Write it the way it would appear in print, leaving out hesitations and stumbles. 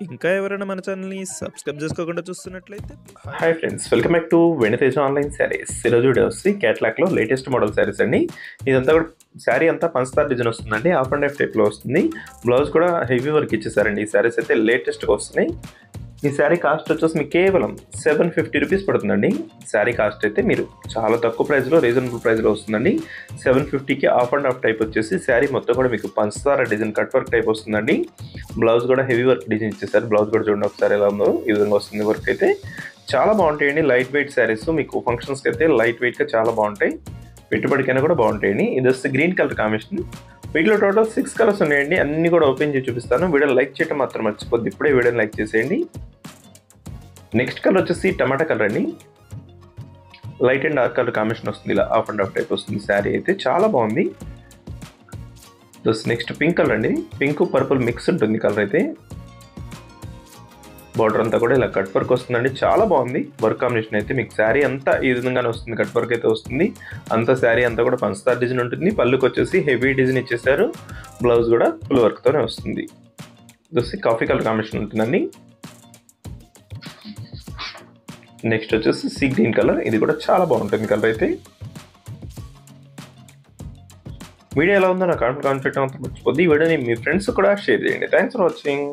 ఇంకా ఎవరైనా మన ఛానల్‌ని సబ్స్క్రైబ్ చేసుకోకుండా చూస్తున్నట్లయితే hi friends, welcome back to Veniteja online saris. ఈరోజు వీడియో వచ్చి క్యాట్లాక్లో లేటెస్ట్ మోడల్ శారీస్ అండి. ఇదంతా కూడా శారీ అంతా పంచదార డిజైన్ వస్తుందండి. హాఫ్ అండ్ హాఫ్ టైప్లో వస్తుంది. బ్లౌజ్ కూడా హెవీ వర్క్ ఇచ్చేసారండి. ఈ శారీస్ అయితే లేటెస్ట్గా వస్తున్నాయి. ఈ శారీ కాస్ట్ వచ్చేసి మీకు కేవలం 750 రూపీస్ పడుతుందండి. శారీ కాస్ట్ అయితే మీరు చాలా తక్కువ ప్రైస్లో, రీజనబుల్ ప్రైస్లో వస్తుందండి. 750కి హాఫ్ అండ్ హాఫ్ టైప్ వచ్చేసి శారీ మొత్తం కూడా మీకు పంచదార డిజైన్ కట్ వర్క్ టైప్ వస్తుందండి. బ్లౌజ్ కూడా హెవీ వర్క్ డిజైన్ ఇచ్చేసారు. బ్లౌజ్ కూడా చూడండి ఒకసారి ఎలా ఉందో, ఈ విధంగా వస్తుంది. వర్క్ అయితే చాలా బాగుంటాయండి. లైట్ వెయిట్ శారీస్ మీకు ఫంక్షన్స్కి అయితే లైట్ వెయిట్గా చాలా బాగుంటాయి. పెట్టుబడికైనా కూడా బాగుంటాయండి. ఇది వస్తే గ్రీన్ కలర్ కాంబినేషన్. వీటిలో టోటల్ 6 కలర్స్ ఉన్నాయండి. అన్ని కూడా ఓపెన్ చేసి చూపిస్తాను. వీడియో లైక్ చేయడం మాత్రం మర్చిపోద్ది. ఇప్పుడే వీడియోని లైక్ చేసేయండి. నెక్స్ట్ కలర్ వచ్చేసి టమాటా కలర్ అండి. Light and dark colour combination వస్తుంది. ఇలా హాఫ్ అండ్ హాఫ్ టైప్ వస్తుంది. శారీ అయితే చాలా బాగుంది. నెక్స్ట్ పింక్ కలర్ అండి. పింక్ పర్పుల్ మిక్స్ ఉంటుంది కలర్ అయితే. బార్డర్ అంతా కూడా ఇలా కట్ వర్క్ వస్తుందండి. చాలా బాగుంది వర్క్ కాంబినేషన్ అయితే. మీకు శారీ అంతా ఈ విధంగానే వస్తుంది. కట్ వర్క్ అయితే వస్తుంది. అంతా శారీ అంతా కూడా పంచదార డిజైన్ ఉంటుంది. పళ్ళుకి వచ్చేసి హెవీ డిజైన్ ఇచ్చేసారు. బ్లౌజ్ కూడా ఫుల్ వర్క్తోనే వస్తుంది. కాఫీ కలర్ కాంబినేషన్ ఉంటుందండి. నెక్స్ట్ వచ్చేసి సీ గ్రీన్ కలర్. ఇది కూడా చాలా బాగుంటుంది కలర్ అయితే. వీడియో ఎలా ఉందో నాకు కామెంట్ చేయడం అంతా మర్చిపోద్ది. ఈ వీడియోని మీ ఫ్రెండ్స్ కూడా షేర్ చేయండి. Thanks for watching.